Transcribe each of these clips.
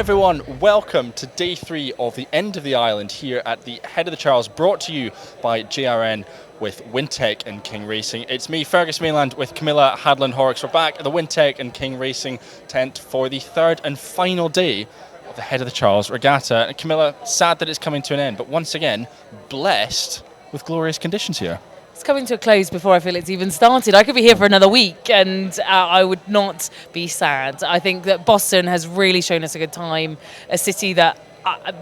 everyone, welcome to day 3 of the End of the Island here at the Head of the Charles, brought to you by JRN with Wintech and King Racing. It's me, Fergus Mainland, with Camilla Hadlin-Horrocks. We're back at the Wintech and King Racing tent for the third and final day of the Head of the Charles regatta. And Camilla, sad that it's coming to an end, but once again, blessed with glorious conditions here. It's coming to a close before I feel it's even started. I could be here for another week and I would not be sad. I think that Boston has really shown us a good time, a city that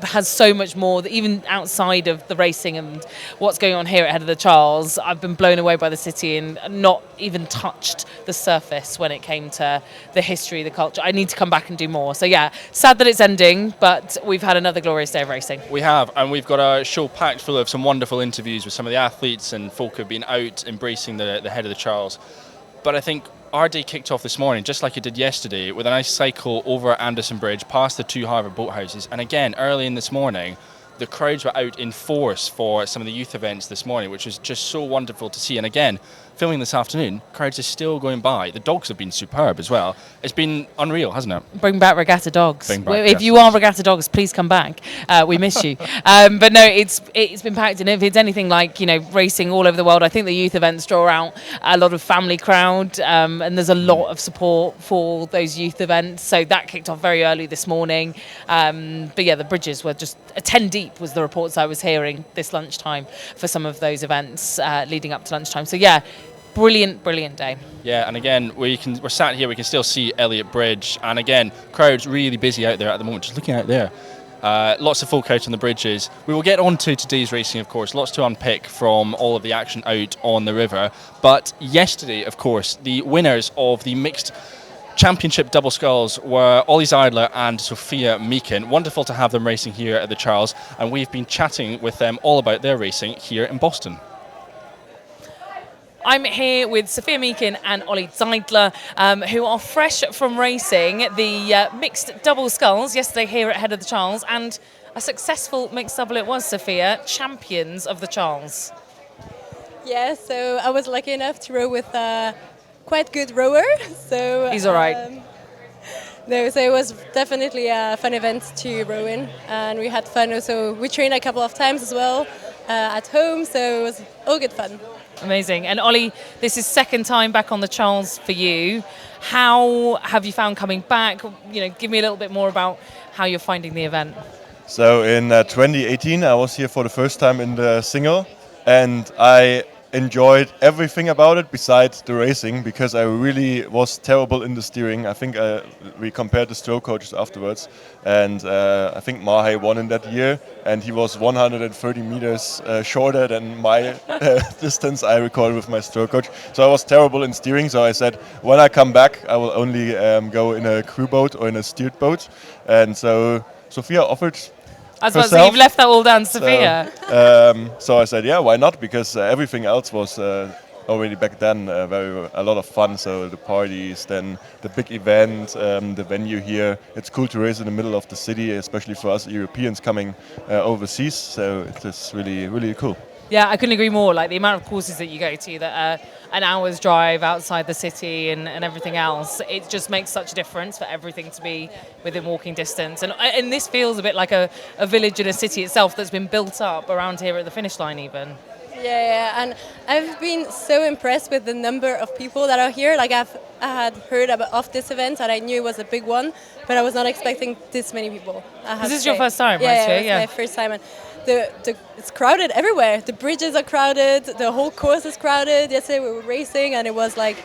has so much more, that even outside of the racing and what's going on here at Head of the Charles, I've been blown away by the city and not even touched the surface when it came to the history, the culture. I need to come back and do more. So yeah, sad that it's ending, but we've had another glorious day of racing. We have, and we've got a show packed full of some wonderful interviews with some of the athletes and folk who've been out embracing the Head of the Charles. But I think our day kicked off this morning, just like it did yesterday, with a nice cycle over Anderson Bridge, past the two Harvard boathouses. And again, early in this morning, the crowds were out in force for some of the youth events this morning, which was just so wonderful to see. And again, filming this afternoon, crowds are still going by. The dogs have been superb as well. It's been unreal, hasn't it? Bring back regatta dogs. If you dogs. are regatta dogs, please come back. We miss you. But no, it's been packed. And if it's anything like, racing all over the world, I think the youth events draw out a lot of family crowd, and there's a lot of support for those youth events. So that kicked off very early this morning. But yeah, the bridges were just 10 deep was the reports I was hearing this lunchtime for some of those events leading up to lunchtime. So yeah, brilliant day. Yeah, and again, we're sat here, we can still see Elliott Bridge, and again, crowds really busy out there at the moment, just looking out there. Lots of folk out on the bridges. We will get on to today's racing, of course, lots to unpick from all of the action out on the river. But yesterday, of course, the winners of the mixed championship double sculls were Ollie Zeidler and Sophia Meakin. Wonderful to have them racing here at the Charles, and we've been chatting with them all about their racing here in Boston. I'm here with Sophia Meakin and Ollie Zeidler, who are fresh from racing the mixed double sculls yesterday here at Head of the Charles, and a successful mixed double it was, Sophia, champions of the Charles. Yeah, so I was lucky enough to row with a quite good rower. So he's all right. No, so it was definitely a fun event to row in, and we had fun. Also, we trained a couple of times as well at home, so it was all good fun. Amazing. And Ollie, this is second time back on the Charles for you. How have you found coming back? Give me a little bit more about how you're finding the event. So in 2018, I was here for the first time in the single, and I enjoyed everything about it besides the racing, because I really was terrible in the steering. I think we compared the stroke coaches afterwards, and I think Mahe won in that year, and he was 130 meters shorter than my distance I recorded with my stroke coach. So I was terrible in steering, so I said, when I come back, I will only go in a crew boat or in a steered boat. And so Sophia offered I was about to say, you've left that all down to Sophia. So I said, yeah, why not? Because everything else was already back then a lot of fun. So the parties, then the big event, the venue here. It's cool to race in the middle of the city, especially for us Europeans coming overseas. So it is really, really cool. Yeah, I couldn't agree more. Like the amount of courses that you go to that are an hour's drive outside the city and everything else, it just makes such a difference for everything to be within walking distance. And this feels a bit like a village in a city itself that's been built up around here at the finish line even. Yeah, and I've been so impressed with the number of people that are here. Like I had heard of this event and I knew it was a big one, but I was not expecting this many people. This is your first time, right? Yeah, it's my first time. And it's crowded everywhere. The bridges are crowded, the whole course is crowded. Yesterday we were racing and it was like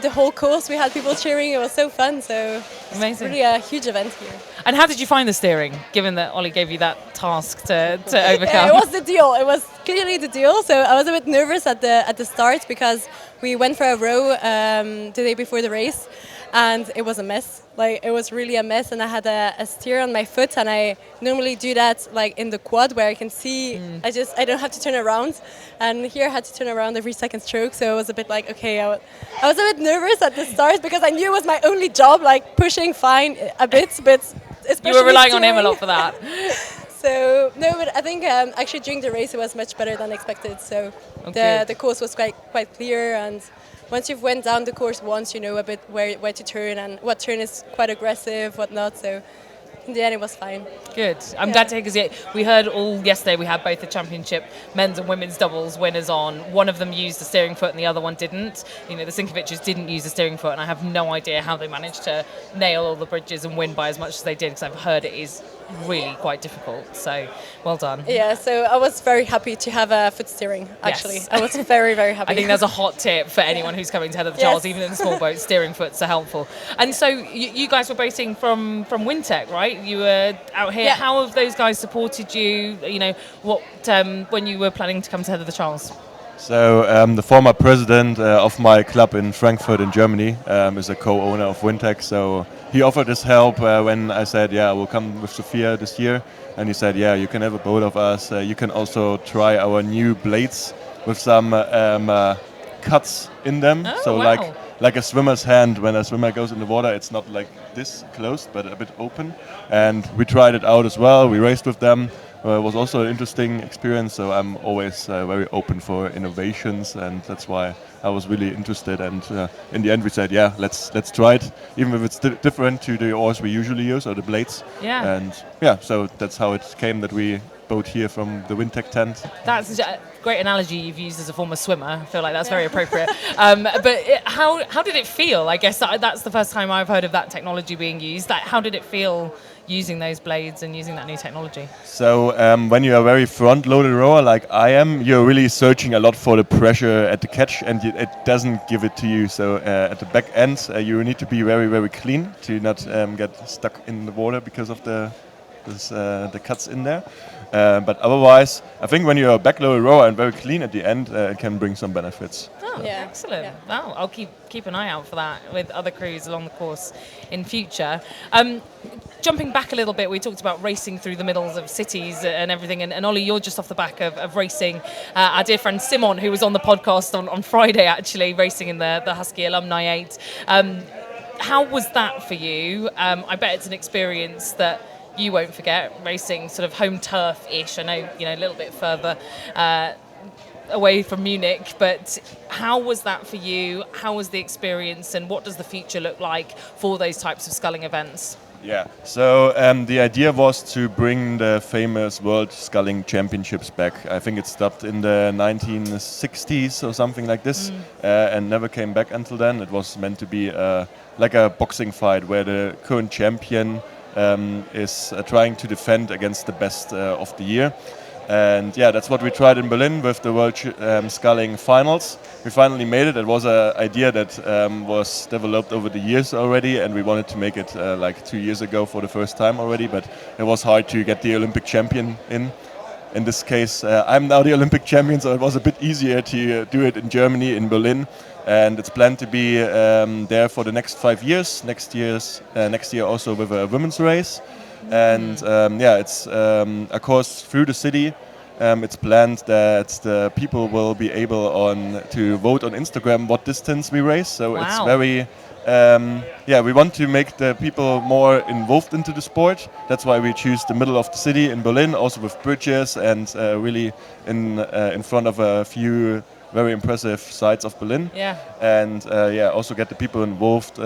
the whole course we had people cheering. It was so fun. So amazing. It's really a huge event here. And how did you find the steering, given that Ollie gave you that task to overcome? Yeah, it was the deal. It was clearly the deal. So I was a bit nervous at the start because we went for a row the day before the race, and it was a mess. Like it was really a mess, and I had a steer on my foot, and I normally do that like in the quad where I can see. I don't have to turn around, and here I had to turn around every second stroke. So it was a bit like, okay, I was a bit nervous at the start because I knew it was my only job, like pushing fine a bit, but especially you were relying on steering. him a lot for that. So no, but I think actually during the race it was much better than expected. So the course was quite clear, and once you've went down the course once, you know a bit where to turn and what turn is quite aggressive, what not. So in the end it was fine. Good. I'm glad to hear, because we heard all yesterday. We had both the championship men's and women's doubles winners on. One of them used the steering foot and the other one didn't. You know, the Sinkovic's didn't use the steering foot, and I have no idea how they managed to nail all the bridges and win by as much as they did, because I've heard it is really quite difficult. So, well done. Yeah, so I was very happy to have a foot steering, actually. Yes. I was very, very happy. I think that's a hot tip for anyone who's coming to Head of the Yes. Charles, even in the small boats, steering foots are helpful. And so you guys were boating from Wintec, right? You were out here. Yeah. How have those guys supported you? You know, what when you were planning to come to Head of the Charles? So the former president of my club in Frankfurt in Germany is a co-owner of Wintec. So he offered his help when I said, yeah, we'll come with Sophia this year. And he said, yeah, you can have a boat of us. You can also try our new blades with some cuts in them. Oh, so wow. like a swimmer's hand, when a swimmer goes in the water, it's not like this closed, but a bit open. And we tried it out as well. We raced with them. It was also an interesting experience, so I'm always very open for innovations, and that's why I was really interested. And in the end, we said, yeah, let's try it, even if it's different to the oars we usually use, or the blades. Yeah. And yeah, so that's how it came that we boat here from the Wintec tent. That's a great analogy you've used as a former swimmer. I feel like that's very appropriate. How did it feel? I guess that's the first time I've heard of that technology being used. How did it feel using those blades and using that new technology? So when you are a very front-loaded rower like I am, you're really searching a lot for the pressure at the catch, and it doesn't give it to you. So at the back end, you need to be very, very clean to not get stuck in the water because of the cuts in there. But otherwise, I think when you're a backloaded rower and very clean at the end, it can bring some benefits. Oh, Yeah. excellent. Yeah. Wow, I'll keep an eye out for that with other crews along the course in future. Jumping back a little bit, we talked about racing through the middles of cities and everything. And Ollie, you're just off the back of racing. Our dear friend Simon, who was on the podcast on Friday, actually, racing in the Husky Alumni 8. How was that for you? I bet it's an experience that you won't forget, racing sort of home turf-ish. I know, a little bit further away from Munich, but how was that for you? How was the experience, and what does the future look like for those types of sculling events? Yeah, so the idea was to bring the famous World Sculling Championships back. I think it stopped in the 1960s or something like this, and never came back until then. It was meant to be like a boxing fight where the current champion is trying to defend against the best of the year. And yeah, that's what we tried in Berlin with the World Sculling Finals. We finally made it. It was an idea that was developed over the years already, and we wanted to make it like 2 years ago for the first time already, but it was hard to get the Olympic champion in. In this case, I'm now the Olympic champion, so it was a bit easier to do it in Germany, in Berlin. And it's planned to be there for the next 5 years. Next year also with a women's race. And it's a course through the city. It's planned that the people will be able to vote on Instagram what distance we race. So Wow. it's very, we want to make the people more involved into the sport. That's why we choose the middle of the city in Berlin, also with bridges and really in front of a few very impressive sites of Berlin. Yeah. And also get the people involved,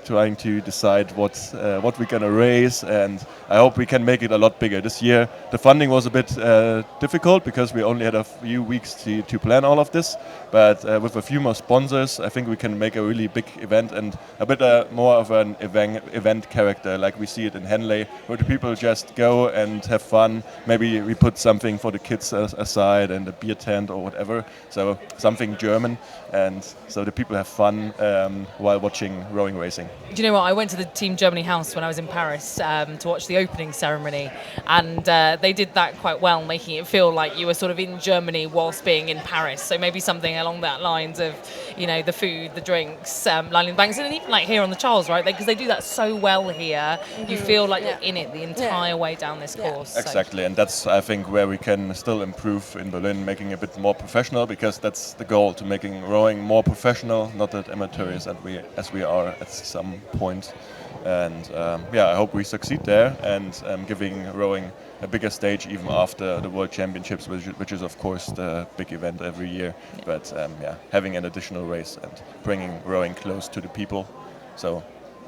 trying to decide what we're gonna race, and I hope we can make it a lot bigger. This year the funding was a bit difficult because we only had a few weeks to plan all of this, but with a few more sponsors I think we can make a really big event and a bit more of an event character like we see it in Henley, where the people just go and have fun. Maybe we put something for the kids aside and a beer tent or whatever, so something German, and so the people have fun while watching rowing racing. Do you know what? I went to the Team Germany house when I was in Paris to watch the opening ceremony, and they did that quite well, making it feel like you were sort of in Germany whilst being in Paris. So maybe something along that lines of, the food, the drinks, lining the banks, and even like here on the Charles, right? Because they do that so well here. You feel like you're in it the entire way down this course. Exactly, and that's I think where we can still improve in Berlin, making it a bit more professional, because that's the goal, to making rowing more professional, not that amateurish as we are at some point. And I hope we succeed there, and giving rowing a bigger stage even after the World Championships, which is of course the big event every year. But having an additional race and bringing rowing close to the people. So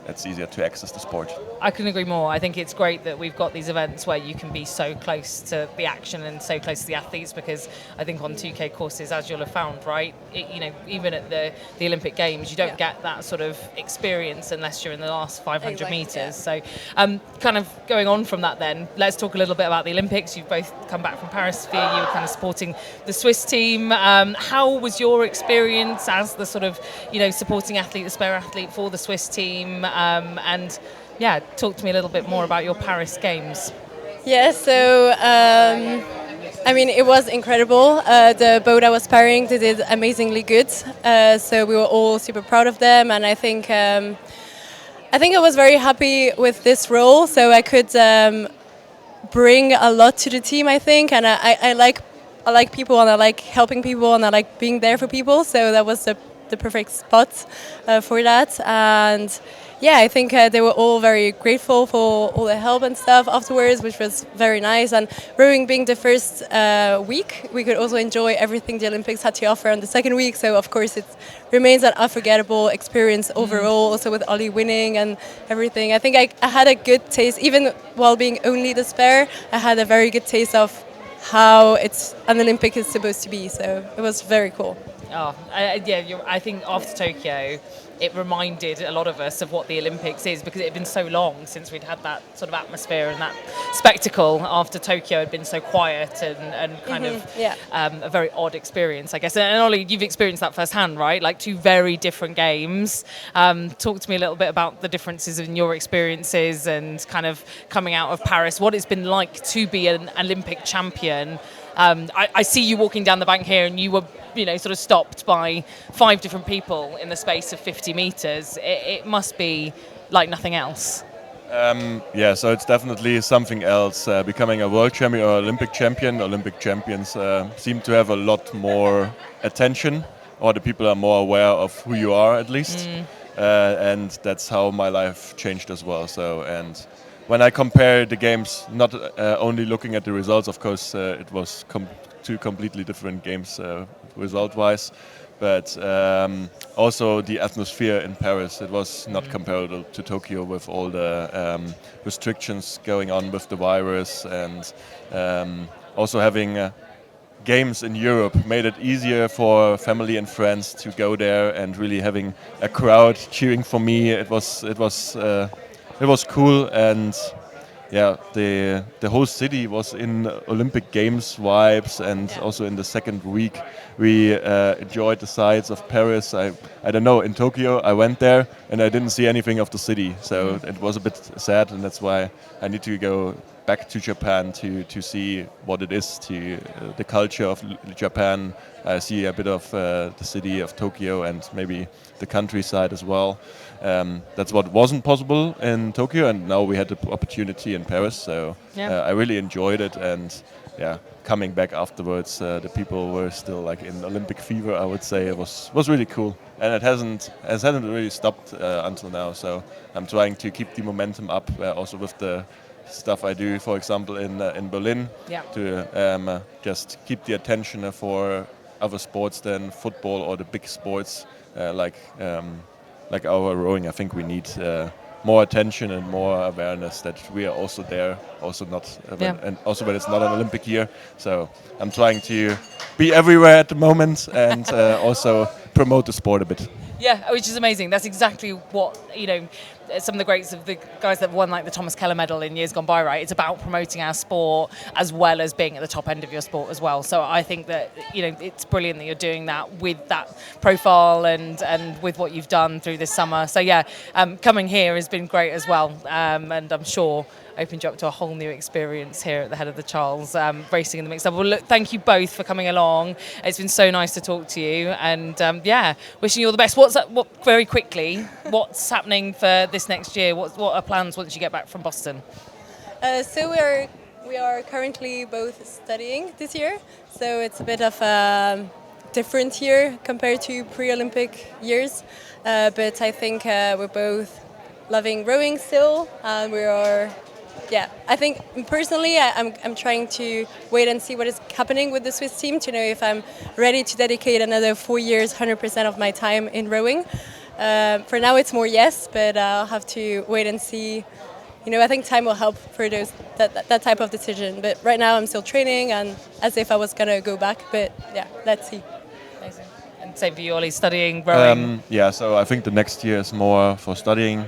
it's easier to access the sport. I couldn't agree more. I think it's great that we've got these events where you can be so close to the action and so close to the athletes, because I think on 2K courses, as you'll have found, right, even at the Olympic Games, you don't get that sort of experience unless you're in the last 500 metres. So kind of going on from that then, let's talk a little bit about the Olympics. You've both come back from Paris. You were kind of supporting the Swiss team. How was your experience as the sort of, supporting athlete, the spare athlete for the Swiss team? And yeah, talk to me a little bit more about your Paris Games. Yeah, so it was incredible. The boat I was pairing, they did amazingly good. So we were all super proud of them, and I think I was very happy with this role. So I could bring a lot to the team, I think, and I like people, and I like helping people, and I like being there for people. So that was the perfect spot for that. And yeah, I think they were all very grateful for all the help and stuff afterwards, which was very nice. And rowing being the first week, we could also enjoy everything the Olympics had to offer on the second week. So of course it remains an unforgettable experience overall, also with Ollie winning and everything. I think I had a good taste, even while being only the spare, I had a very good taste of how an Olympic is supposed to be. So it was very cool. Oh, I think after Tokyo, it reminded a lot of us of what the Olympics is, because it had been so long since we'd had that sort of atmosphere and that spectacle. After Tokyo had been so quiet and kind of a very odd experience, I guess. And Ollie, you've experienced that firsthand, right? Like 2 very different games. Talk to me a little bit about the differences in your experiences and kind of coming out of Paris, what it's been like to be an Olympic champion. I see you walking down the bank here, and you were sort of stopped by 5 different people in the space of 50 metres. It must be like nothing else. So it's definitely something else. Becoming a world champion or Olympic champion. Olympic champions seem to have a lot more attention, or the people are more aware of who you are, at least. And that's how my life changed as well. So, and when I compare the games, not only looking at the results, of course, it was 2 completely different games result-wise, but also the atmosphere in Paris, it was not comparable to Tokyo, with all the restrictions going on with the virus, and also having games in Europe made it easier for family and friends to go there, and really having a crowd cheering for me. It was cool, and yeah, the whole city was in Olympic Games vibes, and also in the second week we enjoyed the sights of Paris. I don't know, in Tokyo I went there and I didn't see anything of the city, so it was a bit sad, and that's why I need to go back to Japan to see what it is, to the culture of Japan. I see a bit of the city of Tokyo and maybe the countryside as well. That's what wasn't possible in Tokyo, and now we had the opportunity in Paris. So I really enjoyed it, and coming back afterwards, the people were still like in Olympic fever. I would say it was really cool, and it hasn't really stopped until now. So I'm trying to keep the momentum up, also with the stuff I do, for example, in Berlin, to just keep the attention for other sports than football or the big sports like our rowing. I think we need more attention and more awareness that we are also there, also not, and also when it's not an Olympic year. So I'm trying to be everywhere at the moment, and also promote the sport a bit. Yeah, which is amazing. That's exactly what, some of the greats of the guys that won like the Thomas Keller medal in years gone by, right? It's about promoting our sport as well as being at the top end of your sport as well. So I think that, it's brilliant that you're doing that with that profile and with what you've done through this summer. So coming here has been great as well. And I'm sure opened you up to a whole new experience here at the head of the Charles, racing in the mixed double. Well, look, thank you both for coming along. It's been so nice to talk to you, and wishing you all the best. Very quickly, what's happening for this next year? What are plans once you get back from Boston? So we are currently both studying this year, so it's a bit of a different year compared to pre-Olympic years, but I think we're both loving rowing still, and we are. Yeah, I think personally I'm trying to wait and see what is happening with the Swiss team to know if I'm ready to dedicate another 4 years, 100% of my time in rowing. For now, it's more yes, but I'll have to wait and see. I think time will help for that type of decision. But right now, I'm still training and as if I was gonna go back. But yeah, let's see. Amazing. And same for you, Ollie, studying, rowing. Yeah, so I think the next year is more for studying.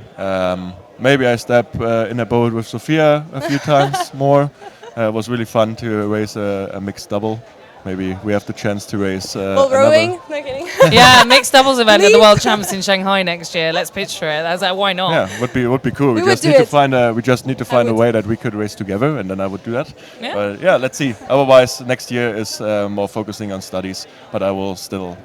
Maybe I step in a boat with Sophia a few times more. It was really fun to race a mixed double. Maybe we have the chance to race Well, rowing? No kidding. Yeah, mixed doubles event at the World Champs in Shanghai next year. Let's pitch for it. I was like, why not? Yeah, would be cool. We We would just do need to it. find a way that we could race together, and then I would do that. But yeah, let's see. Otherwise, next year is more focusing on studies, but I will still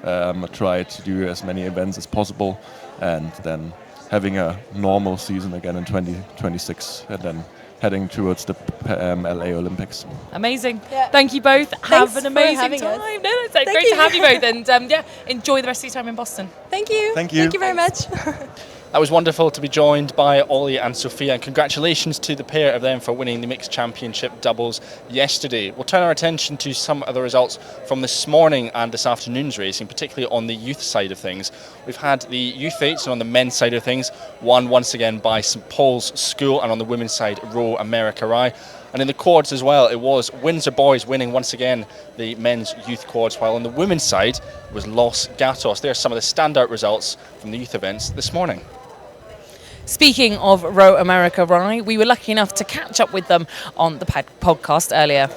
try to do as many events as possible, and then having a normal season again in 2026, and then heading towards the LA Olympics. Amazing. Yeah. Thank you both. Have an for amazing having time. us. No, it's great you. to have you both. And yeah, enjoy the rest of your time in Boston. Thank you. Thank you. Thank you very much. That was wonderful to be joined by Ollie and Sophia, and congratulations to the pair of them for winning the mixed championship doubles yesterday. We'll turn our attention to some of the results from this morning and this afternoon's racing, particularly on the youth side of things. We've had the youth eights, and on the men's side of things, won once again by St Paul's School, and on the women's side, Row America Rye. And in the quads as well, it was Windsor Boys winning once again the men's youth quads, while on the women's side it was Los Gatos. There are some of the standout results from the youth events this morning. Speaking of Row America Rye, we were lucky enough to catch up with them on the podcast earlier.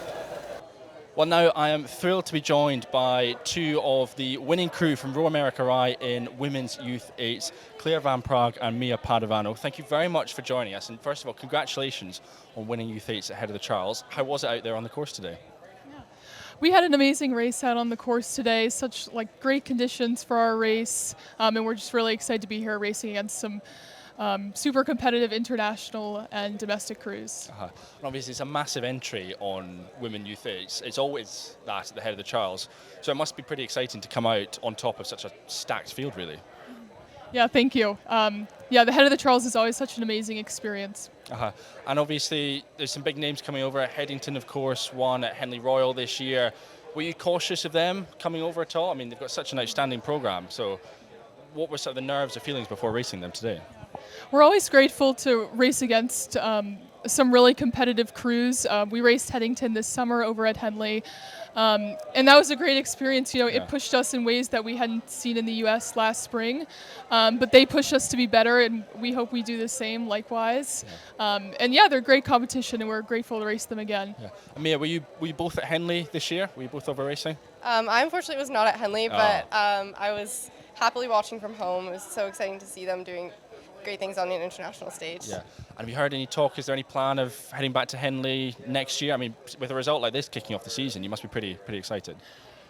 Well, now I am thrilled to be joined by two of the winning crew from Row America Rye in women's youth eights, Claire Van Prague and Mia Padovano. Thank you very much for joining us, and first of all, congratulations on winning youth eights ahead of the Charles. How was it out there on the course today? We had an amazing race out on the course today, such great conditions for our race, and we're just really excited to be here racing against some super competitive international and domestic crews. And obviously it's a massive entry on women youth eights. It's always that at the head of the Charles, so it must be pretty exciting to come out on top of such a stacked field, really. Yeah, thank you. Yeah, the head of the Charles is always such an amazing experience. And obviously there's some big names coming over. Headington, of course, won at Henley Royal this year. Were you cautious of them coming over at all? I mean, they've got such an outstanding programme, so what were sort of the nerves or feelings before racing them today? We're always grateful to race against some really competitive crews. We raced Headington this summer over at Henley, and that was a great experience. It pushed us in ways that we hadn't seen in the U.S. last spring, but they pushed us to be better, and we hope we do the same likewise. And yeah, they're great competition, and we're grateful to race them again. Mia, were you both at Henley this year? Were you both over racing? I unfortunately was not at Henley, but I was happily watching from home. It was so exciting to see them doing great things on the international stage. Yeah. And have you heard any talk? Is there any plan of heading back to Henley next year? I mean, with a result like this kicking off the season, you must be pretty excited.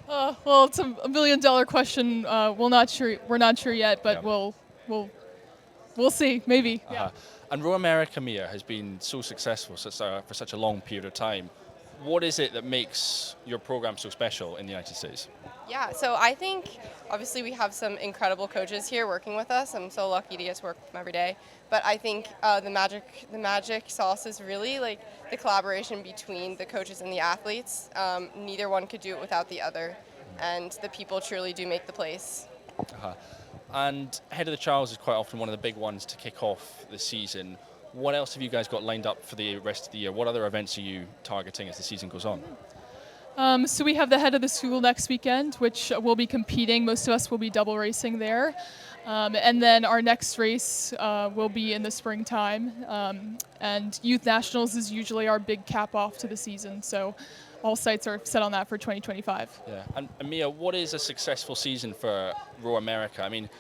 Well, it's a $1 million question. We're not sure yet, but we'll see. Maybe. Yeah. And Row America, Mia, has been so successful for such a long period of time. What is it that makes your program so special in the United States? Yeah, so I think obviously we have some incredible coaches here working with us. I'm so lucky to get to work with them every day. But I think the magic sauce is really the collaboration between the coaches and the athletes. Neither one could do it without the other, and the people truly do make the place. And Head of the Charles is quite often one of the big ones to kick off the season. What else have you guys got lined up for the rest of the year? What other events are you targeting as the season goes on? So we have the head of the school next weekend, which will be competing. Most of us will be double racing there. And then our next race will be in the springtime. And Youth Nationals is usually our big cap off to the season. So all sights are set on that for 2025. Yeah. And Mia, what is a successful season for Row America? I mean,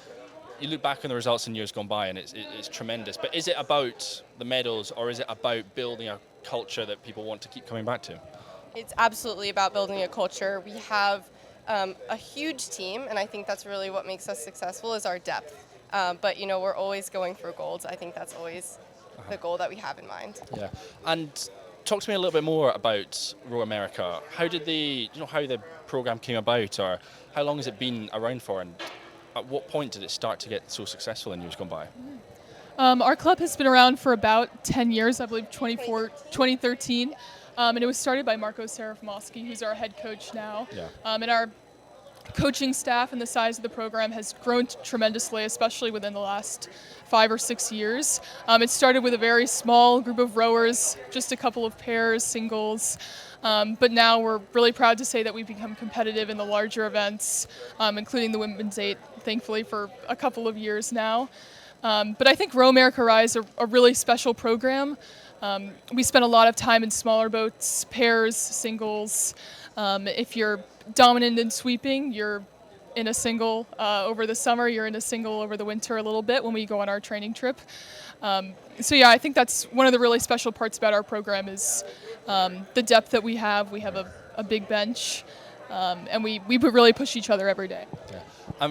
you look back on the results in years gone by and it's tremendous. But is it about the medals, or is it about building a culture that people want to keep coming back to? It's absolutely about building a culture. We have a huge team, and I think that's really what makes us successful is our depth. But we're always going for gold. I think that's always the goal that we have in mind. Yeah. And talk to me a little bit more about Row America. How did how the program came about, or how long has it been around for, and at what point did it start to get so successful in years gone by? Our club has been around for about 10 years, I believe 2013. And it was started by Marco Serafimowski, who's our head coach now. Yeah. And coaching staff and the size of the program has grown tremendously, especially within the last 5 or 6 years. It started with a very small group of rowers, just a couple of pairs, singles, but now we're really proud to say that we've become competitive in the larger events, including the Women's 8, thankfully, for a couple of years now. But I think Row America Rise is a really special program. We spend a lot of time in smaller boats, pairs, singles. If you're dominant in sweeping, you're in a single over the summer, you're in a single over the winter a little bit when we go on our training trip. So yeah, I think that's one of the really special parts about our program is the depth that we have. We have a big bench, and we really push each other every day. Yeah.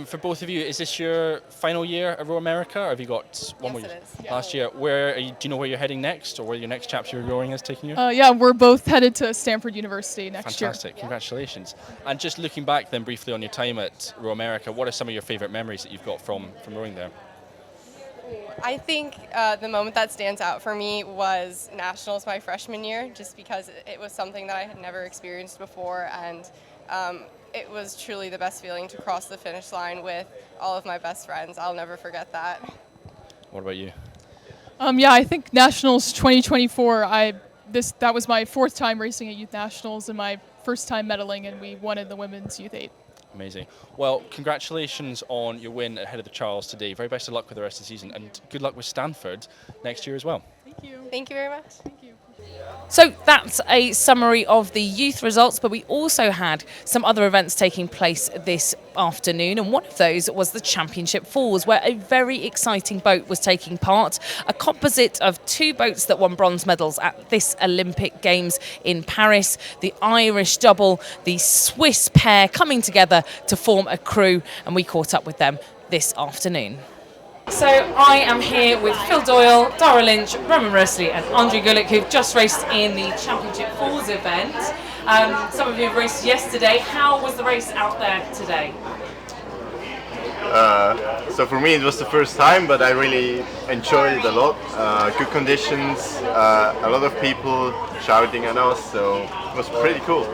For both of you, is this your final year at Row America, or have you got one more? Yes, it is. Last year. Where are you, do you know where you're heading next, or where your next chapter you're rowing is taking you? Yeah, we're both headed to Stanford University next year. Fantastic, congratulations. And just looking back then briefly on your time at Row America, what are some of your favourite memories that you've got from rowing there? I think the moment that stands out for me was Nationals my freshman year, just because it was something that I had never experienced before, and it was truly the best feeling to cross the finish line with all of my best friends. I'll never forget that. What about you? Yeah, I think Nationals 2024, that was my 4th time racing at Youth Nationals and my first time medaling, and we won in the Women's Youth 8. Amazing. Well, congratulations on your win ahead of the Charles today. Very best of luck with the rest of the season, and good luck with Stanford next year as well. Thank you. Thank you very much. Thank you. So that's a summary of the youth results, but we also had some other events taking place this afternoon, and one of those was the Championship Falls, where a very exciting boat was taking part, a composite of 2 boats that won bronze medals at this Olympic Games in Paris, the Irish double, the Swiss pair coming together to form a crew, and we caught up with them this afternoon. So I am here with Phil Doyle, Dara Lynch, Roman Rosley and Andre Gulick, who've just raced in the Championship Falls event. Some of you have raced yesterday. How was the race out there today? So for me it was the first time, but I really enjoyed it a lot. Good conditions, a lot of people shouting at us, so it was pretty cool.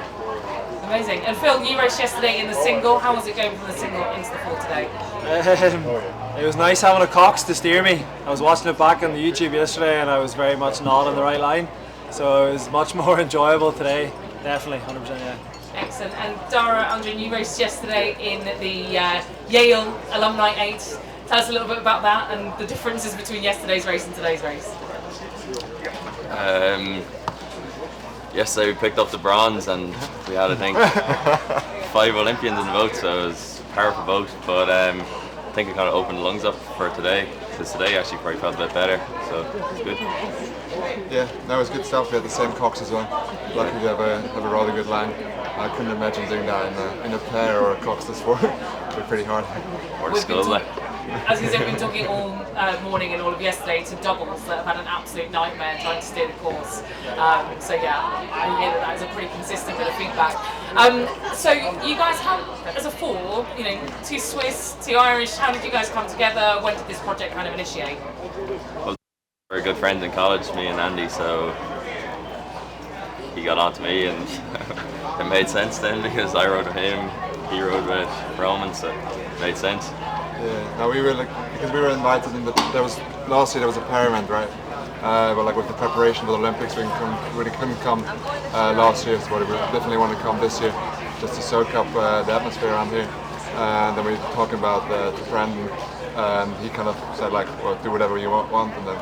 Amazing. And Phil, you raced yesterday in the single. How was it going from the single into the fall today? It was nice having a Cox to steer me. I was watching it back on the YouTube yesterday and I was very much not on the right line. So it was much more enjoyable today. Definitely, 100%, yeah. Excellent. And Dara, Andre, you raced yesterday in the Yale Alumni 8. Tell us a little bit about that and the differences between yesterday's race and today's race. Yesterday we picked up the bronze and we had, I think, 5 Olympians in the boat, so it was a powerful boat, but I think it kind of opened the lungs up for today, because today actually probably felt a bit better, so it's good. Yeah, no, it was good stuff. We had the same Cox as well. Lucky to have a rather good line. I couldn't imagine doing that in a pair or a Cox this sport. It was pretty hard. Or the skull there. As you said, we've been talking all morning and all of yesterday to doubles that have had an absolute nightmare trying to steer the course. So yeah, I hear that is a pretty consistent bit of feedback. So you guys have, as a 4, 2 Swiss, 2 Irish, how did you guys come together? When did this project kind of initiate? Well, we were good friends in college, me and Andy, so he got on to me and it made sense then because I rode with him, he rode with Roman, so it made sense. Yeah, no, we were because we were invited in last year there was a pair event, right? But with the preparation for the Olympics, we couldn't come last year, so we definitely want to come this year just to soak up the atmosphere around here. And then we were talking about the friend, and he kind of said well, do whatever you want, and then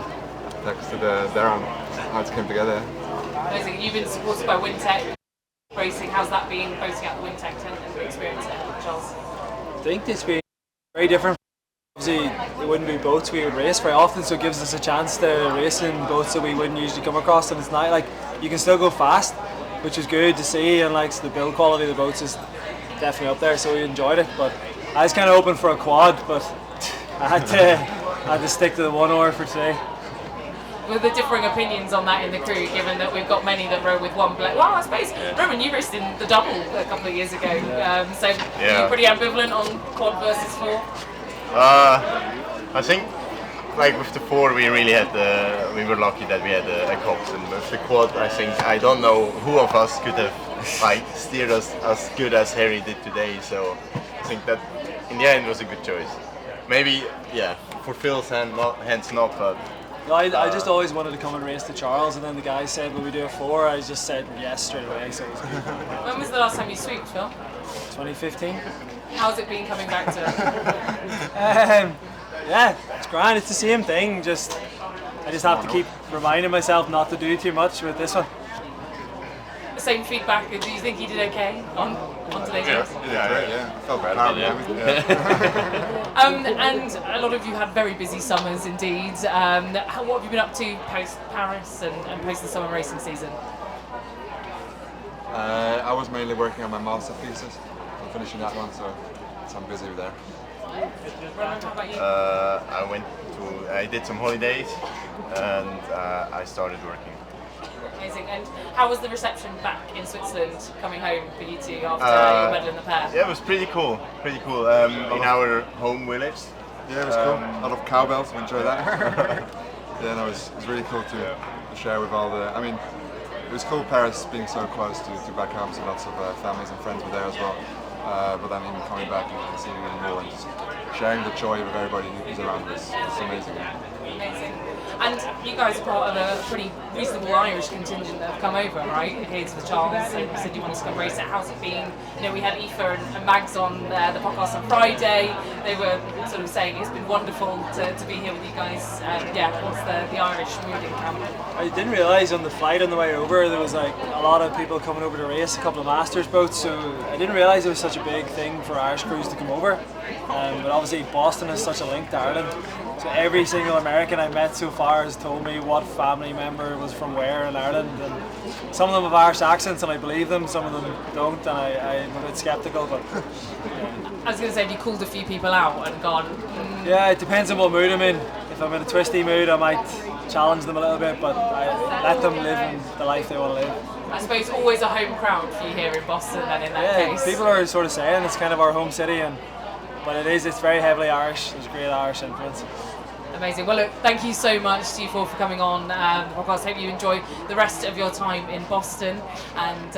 texted Darren how it came together. Amazing. You've been supported by Wintec Racing. How's that been, boating out the Wintec tent and the experience there, Charles? I think it's been very different. Obviously, it wouldn't be boats we would race very often, so it gives us a chance to race in boats that we wouldn't usually come across. And it's not you can still go fast, which is good to see, and so the build quality of the boats is definitely up there. So we enjoyed it. But I was kind of hoping for a quad, but I had to stick to the 1 oar for today. With the differing opinions on that in the crew, given that we've got many that row with 1 blade. Well, I suppose, Roman, you raced in the double a couple of years ago, so you're pretty ambivalent on quad versus 4? I think with the 4 we really had we were lucky that we had a Cox, and with the quad I don't know who of us could have like steered us as good as Harry did today. So I think that in the end was a good choice. Maybe, yeah, for Phil's hands not, but. No, I just always wanted to come and race the Charles, and then the guy said, "Will we do a 4?" I just said yes straight away. So it was good. When was the last time you swooped, Phil? 2015. How's it been coming back to it? Yeah, it's grand. It's the same thing. I just have to keep reminding myself not to do too much with this one. Same feedback. Do you think you did okay on today's race? Yeah. I felt bad. And a lot of you had very busy summers indeed. What have you been up to post Paris and post the summer racing season? I was mainly working on my master thesis. I'm finishing that one, so I'm busy there. Ronan, how about you? I did some holidays and I started working. Amazing. And how was the reception back in Switzerland coming home for you two after your medal in the pair? Yeah, it was pretty cool. In our home village. Yeah, it was cool. A lot of cowbells. We enjoyed that. Yeah, no, it was really cool to share with all the. I mean, it was cool Paris being so close to back home, so lots of families and friends were there as well. But then even coming back and seeing even more and just sharing the joy with everybody who's around us. It's amazing. Amazing. And you guys are part of a pretty reasonable Irish contingent that have come over, right? Here to the Charles, and you said you wanted to come race it. How's it been? You know, we had Aoife and Mags on the podcast on Friday. They were sort of saying it's been wonderful to be here with you guys. What's the Irish mood in camp? I didn't realise on the flight on the way over there was like a lot of people coming over to race, a couple of Masters boats, so I didn't realise it was such a big thing for Irish crews to come over. But obviously Boston has such a link to Ireland, so every single American I've met so far has told me what family member was from where in Ireland, and some of them have Irish accents and I believe them, some of them don't, and I'm a bit sceptical, but I was going to say, have you called a few people out and gone? Yeah, it depends on what mood I'm in. If I'm in a twisty mood, I might challenge them a little bit, but I let them live the life they want to live. I suppose always a home crowd for you here in Boston then in that case. People are sort of saying it's kind of our home city, but it's very heavily Irish. There's a great Irish influence. Amazing. Well, look, thank you so much to you four for coming on the podcast. Hope you enjoy the rest of your time in Boston. And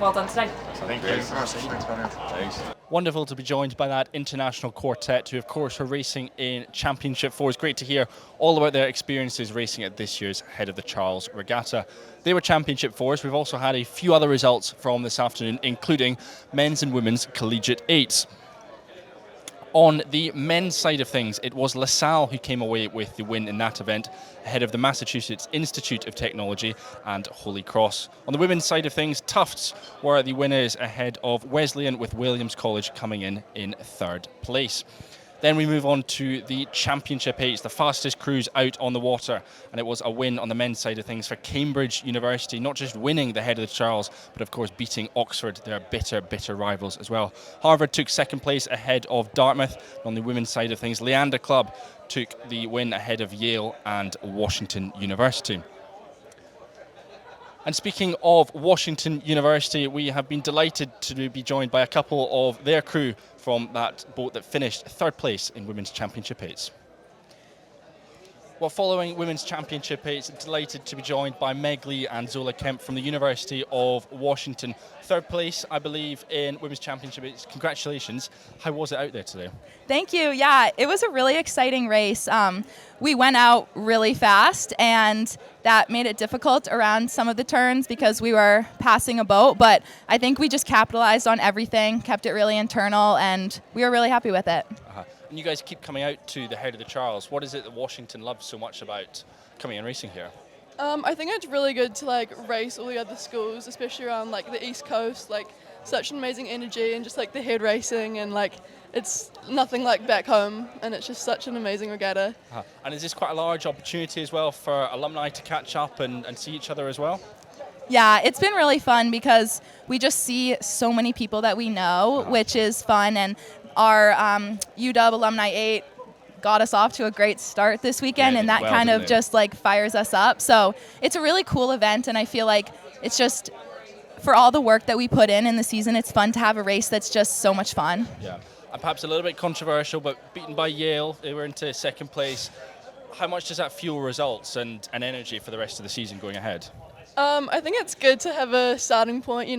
well done today. Thank you. Thanks. Wonderful to be joined by that international quartet who, of course, are racing in Championship 4. It's great to hear all about their experiences racing at this year's Head of the Charles Regatta. They were Championship 4s. We've also had a few other results from this afternoon, including men's and women's collegiate 8s. On the men's side of things, it was LaSalle who came away with the win in that event, ahead of the Massachusetts Institute of Technology and Holy Cross. On the women's side of things, Tufts were the winners ahead of Wesleyan, with Williams College coming in third place. Then we move on to the Championship 8s, the fastest cruise out on the water, and it was a win on the men's side of things for Cambridge University, not just winning the Head of the Charles, but of course beating Oxford, their bitter rivals as well. Harvard took second place ahead of Dartmouth. On the women's side of things, Leander Club took the win ahead of Yale and Washington University. And speaking of Washington University, we have been delighted to be joined by a couple of their crew from that boat that finished third place in Women's Championship 8s. Well, following Women's Championship 8s, delighted to be joined by Meg Lee and Zola Kemp from the University of Washington. Third place, I believe, in Women's Championship 8s. Congratulations. How was it out there today? Thank you. Yeah, it was a really exciting race. We went out really fast, and that made it difficult around some of the turns because we were passing a boat, but I think we just capitalized on everything, kept it really internal, and we were really happy with it. And you guys keep coming out to the Head of the Charles. What is it that Washington loves so much about coming and racing here? I think it's really good to race all the other schools, especially around the East Coast. Such an amazing energy and just the head racing, and it's nothing like back home, and it's just such an amazing regatta. And is this quite a large opportunity as well for alumni to catch up and see each other as well? Yeah, it's been really fun because we just see so many people that we know, which is fun, and our UW Alumni 8 got us off to a great start this weekend, and that kind of just fires us up. So it's a really cool event, and I feel like it's just, for all the work that we put in the season, it's fun to have a race that's just so much fun. Yeah, and perhaps a little bit controversial, but beaten by Yale, they were into second place. How much does that fuel results and energy for the rest of the season going ahead? I think it's good to have a starting point,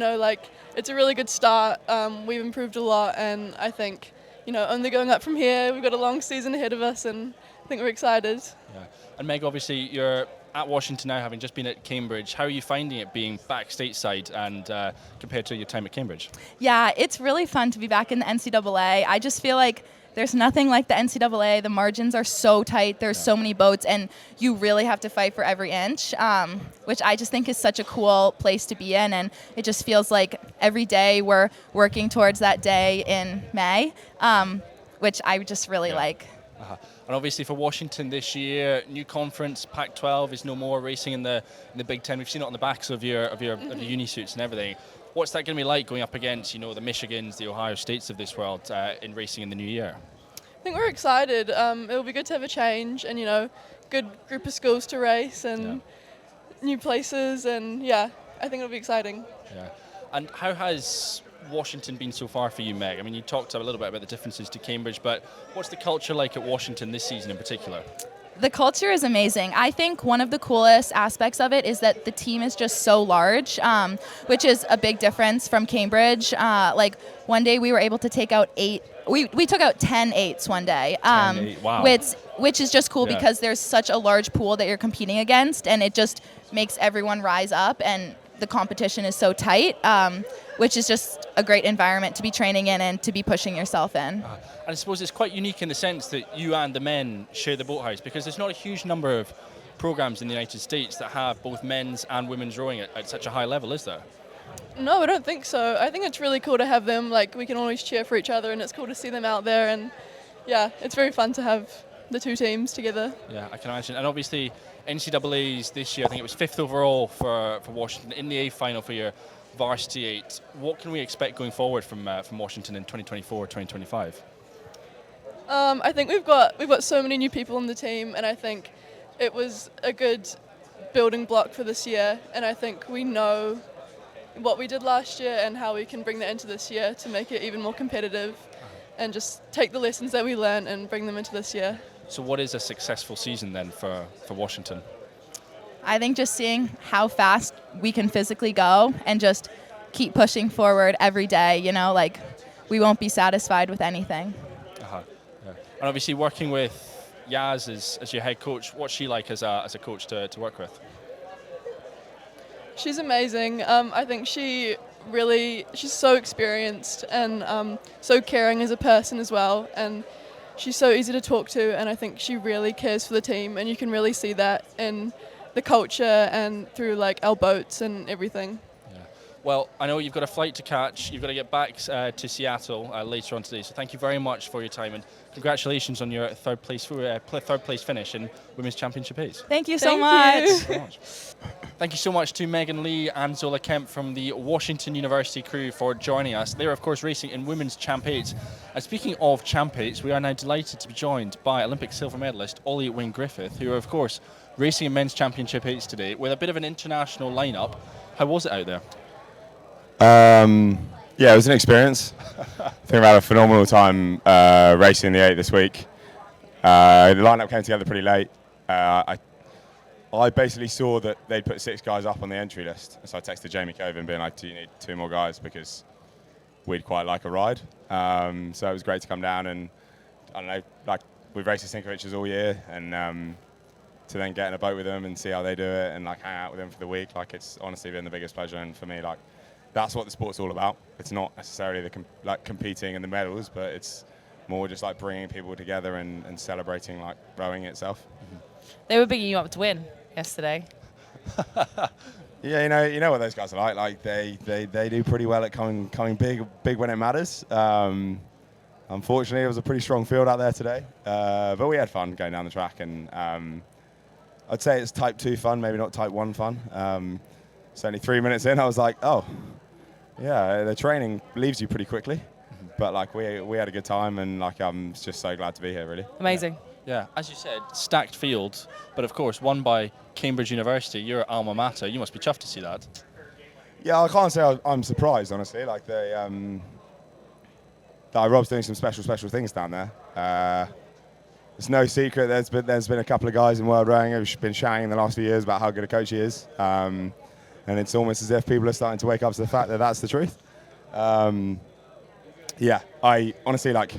it's a really good start. We've improved a lot, and I think, only going up from here, we've got a long season ahead of us, and I think we're excited. Yeah. And Meg, obviously, you're at Washington now, having just been at Cambridge. How are you finding it being back stateside and compared to your time at Cambridge? Yeah, it's really fun to be back in the NCAA. I just feel like there's nothing like the NCAA. The margins are so tight. There's so many boats, and you really have to fight for every inch, which I just think is such a cool place to be in. And it just feels like every day we're working towards that day in May, which I just really like. And obviously for Washington this year, new conference, Pac-12 is no more racing in the Big Ten. We've seen it on the backs of your uni suits and everything. What's that going to be like going up against, the Michigans, the Ohio States of this world in racing in the new year? I think we're excited. It'll be good to have a change and, good group of schools to race and new places, and I think it'll be exciting. Yeah. And how has Washington been so far for you, Meg? I mean, you talked a little bit about the differences to Cambridge, but what's the culture like at Washington this season in particular? The culture is amazing. I think one of the coolest aspects of it is that the team is just so large, which is a big difference from Cambridge. Like one day we were able to take out 8. We took out 10 8s one day, 10-8, wow. which is just cool because there's such a large pool that you're competing against, and it just makes everyone rise up, and the competition is so tight, which is just a great environment to be training in and to be pushing yourself in. And I suppose it's quite unique in the sense that you and the men share the boathouse, because there's not a huge number of programs in the United States that have both men's and women's rowing at such a high level, is there? No, I don't think so. I think it's really cool to have them. Like, we can always cheer for each other, and it's cool to see them out there. And it's very fun to have the two teams together. Yeah, I can imagine. And obviously, NCAA's this year, I think it was 5th overall for Washington in the A final for your varsity 8. What can we expect going forward from Washington in 2024, 2025? I think we've got so many new people on the team, and I think it was a good building block for this year. And I think we know what we did last year and how we can bring that into this year to make it even more competitive, and just take the lessons that we learned and bring them into this year. So what is a successful season then for Washington? I think just seeing how fast we can physically go and just keep pushing forward every day, like we won't be satisfied with anything. Yeah. And obviously working with Yaz as your head coach, what's she like as a coach to work with? She's amazing. I think she's so experienced and so caring as a person as well, and she's so easy to talk to, and I think she really cares for the team, and you can really see that in the culture and through like our boats and everything. Well, I know you've got a flight to catch. You've got to get back to Seattle later on today. So thank you very much for your time, and congratulations on your third place finish in Women's Championship 8. Thank you so much. Thank you so much to Megan Lee and Zola Kemp from the Washington University crew for joining us. They're, of course, racing in Women's Champ 8. And speaking of Champ 8s, we are now delighted to be joined by Olympic silver medalist Ollie Wynne-Griffith, who are, of course, racing in Men's Championship 8s today with a bit of an international lineup. How was it out there? Yeah, it was an experience. I think I had a phenomenal time racing the 8 this week. The lineup came together pretty late. I basically saw that they'd put 6 guys up on the entry list, so I texted Jamie Coven being like, "Do you need 2 more guys, because we'd quite like a ride." So it was great to come down, and I don't know, like we've raced the Sinkoviches all year, and to then get in a boat with them and see how they do it and like hang out with them for the week, like it's honestly been the biggest pleasure. And for me, like that's what the sport's all about. It's not necessarily competing in the medals, but it's more just like bringing people together and celebrating like rowing itself. They were bigging you up to win yesterday. Yeah, you know what those guys are like. Like they do pretty well at coming big when it matters. Unfortunately, it was a pretty strong field out there today, but we had fun going down the track, and I'd say it's type 2 fun, maybe not type 1 fun. So only 3 minutes in, I was like, oh, yeah, the training leaves you pretty quickly, but like we had a good time, and like I'm just so glad to be here, really. Amazing. Yeah, as you said, stacked field, but of course won by Cambridge University, your alma mater. You must be chuffed to see that. Yeah, I can't say I'm surprised, honestly. Like Rob's doing some special things down there. It's no secret there's been a couple of guys in World Rowing who've been shouting in the last few years about how good a coach he is. and it's almost as if people are starting to wake up to the fact that that's the truth. Yeah, I honestly like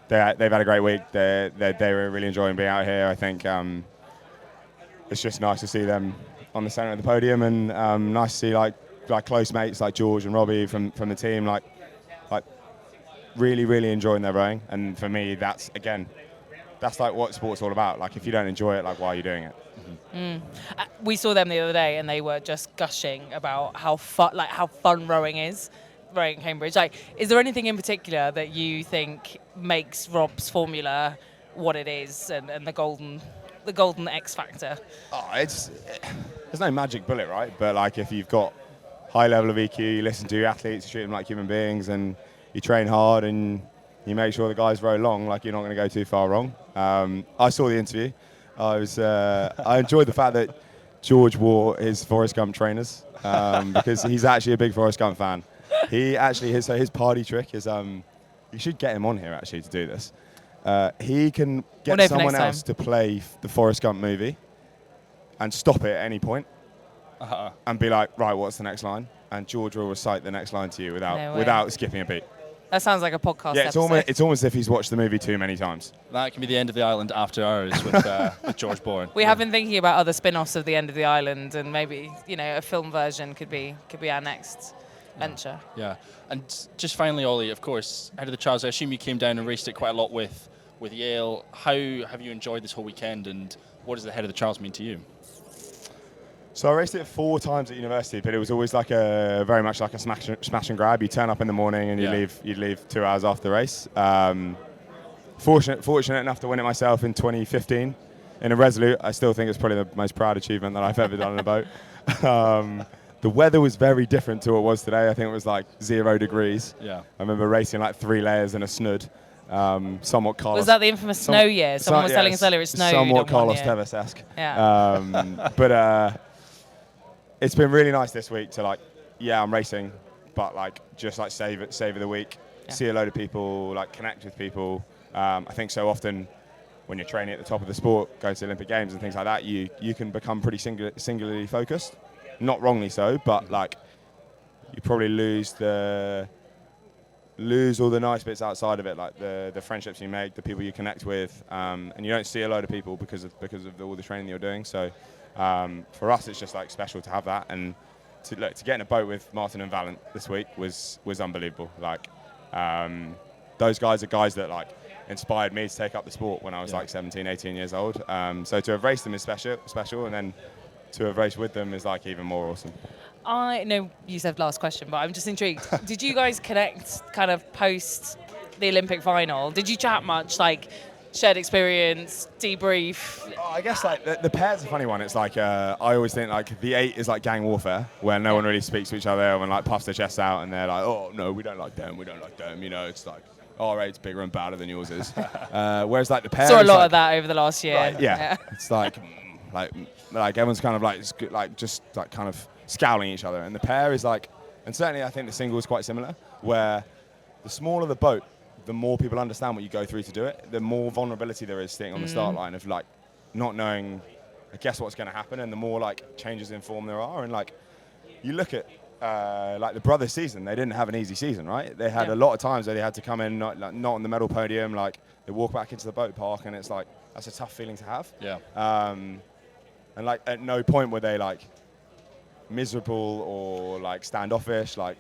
they've had a great week. They were really enjoying being out here. I think it's just nice to see them on the centre of the podium, and nice to see like close mates like George and Robbie from the team like really enjoying their rowing. And for me, that's like what sport's all about. Like if you don't enjoy it, like why are you doing it? We saw them the other day, and they were just gushing about how fun rowing is. Rowing Cambridge. Like, is there anything in particular that you think makes Rob's formula what it is, and the golden X factor? Oh, there's no magic bullet, right? But like if you've got high level of EQ, you listen to your athletes, you treat them like human beings, and you train hard, and you make sure the guys row long, like you're not going to go too far wrong. I saw the interview. I enjoyed the fact that George wore his Forrest Gump trainers because he's actually a big Forrest Gump fan. He actually his party trick is you should get him on here actually to do this. He can get someone else to play the Forrest Gump movie and stop it at any point and be like, right, what's the next line? And George will recite the next line to you without skipping a beat. That sounds like a podcast episode. It's almost as if he's watched the movie too many times. That can be the End of the Island after hours with George Bourne. We have been thinking about other spin-offs of the End of the Island, and maybe a film version could be our next venture. Yeah, and just finally, Ollie, of course, ahead of the trials, I assume you came down and raced it quite a lot with Yale. How have you enjoyed this whole weekend, and what does the head of the trials mean to you? So I raced it 4 times at university, but it was always very much like a smash and grab. You turn up in the morning and you'd leave 2 hours after the race. Fortunate enough to win it myself in 2015 in a Resolute. I still think it's probably the most proud achievement that I've ever done in a boat. The weather was very different to what it was today. I think it was like 0 degrees. Yeah. I remember racing like 3 layers in a snud. Somewhat Carlos. Was that the infamous snow year? Someone was telling us earlier it snowed. Somewhat Carlos Tevez-esque. Yeah. But it's been really nice this week to I'm racing, but just savor the week, see a load of people, connect with people. I think so often when you're training at the top of the sport, going to the Olympic Games and things like that, you can become pretty singularly focused. Not wrongly so, but you probably lose all the nice bits outside of it, like the friendships you make, the people you connect with, and you don't see a load of people because of all the training you're doing. So for us, it's just special to have that, and to get in a boat with Martin and Valent this week was unbelievable. Those guys are guys that inspired me to take up the sport when I was 17, 18 years old. So to have raced them is special, and then to have raced with them is even more awesome. I know you said last question, but I'm just intrigued. Did you guys connect kind of post the Olympic final? Did you chat much, shared experience, debrief? Oh, I guess the pair's a funny one. It's I always think the 8 is gang warfare, where no one really speaks to each other and puffs their chests out, and they're oh no, we don't like them. It's our 8's bigger and badder than yours is. Whereas the pair saw a lot of that over the last year. It's everyone's kind of kind of scowling at each other, and the pair is and certainly I think the single is quite similar, where the smaller the boat, the more people understand what you go through to do it, the more vulnerability there is sitting on the start line of not knowing, I guess, what's going to happen, and the more changes in form there are. And you look at the brothers' season, they didn't have an easy season, right? They had a lot of times where they had to come in not on the medal podium, they walk back into the boat park, and it's that's a tough feeling to have. Yeah. And at no point were they miserable or standoffish. Tom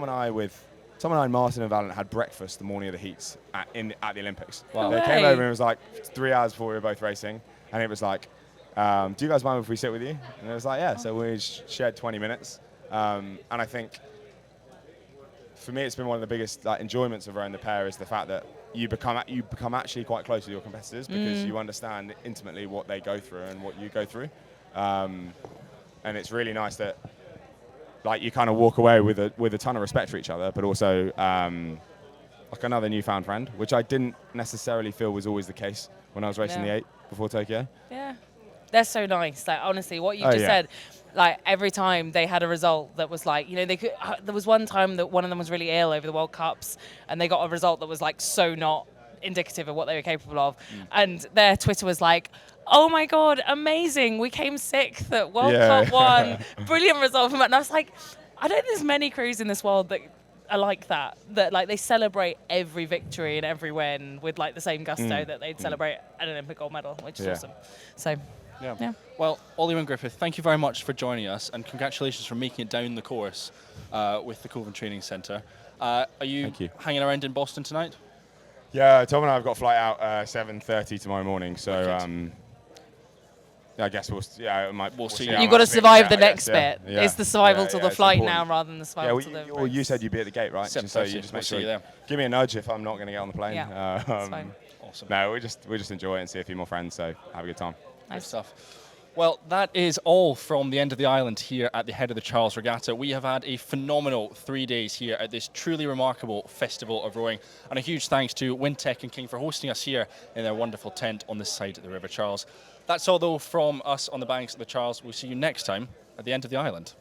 and I and Martin and Valent had breakfast the morning of the heats at the Olympics. Wow. They came over and it was 3 hours before we were both racing, and it was do you guys mind if we sit with you? And it was yeah. So we shared 20 minutes, and I think for me it's been one of the biggest enjoyments of rowing the pair is the fact that you become actually quite close with your competitors because you understand intimately what they go through and what you go through, and it's really nice that you kind of walk away with a ton of respect for each other, but also another newfound friend, which I didn't necessarily feel was always the case when I was racing the 8 before Tokyo. Yeah, they're so nice. Honestly, what you just said, every time they had a result that was they could. There was one time that one of them was really ill over the World Cups, and they got a result that was so not indicative of what they were capable of. And their Twitter was like, oh my God, amazing. We came 6th at World Cup 1. Brilliant result from it. And I was like, I don't think there's many crews in this world that are like that like they celebrate every victory and every win with like the same gusto that they'd celebrate an Olympic gold medal, which is awesome. So, yeah. Well, Ollie and Griffith, thank you very much for joining us, and congratulations for making it down the course with the Coven Training Centre. Are you hanging around in Boston tonight? Yeah, Tom and I have got a flight out 7:30 tomorrow morning, so I guess we'll see. You've got to survive the next bit. Yeah. It's the survival to the flight now rather than the survival to the well, you said you'd be at the gate, right? So you just make sure. Give me a nudge if I'm not going to get on the plane. Yeah, that's fine. Awesome. No, we just enjoy it and see a few more friends, so have a good time. Nice stuff. Well, that is all from the end of the island here at the head of the Charles Regatta. We have had a phenomenal 3 days here at this truly remarkable festival of rowing, and a huge thanks to Windtech and King for hosting us here in their wonderful tent on this side of the River Charles. That's all, though, from us on the banks of the Charles. We'll see you next time at the end of the island.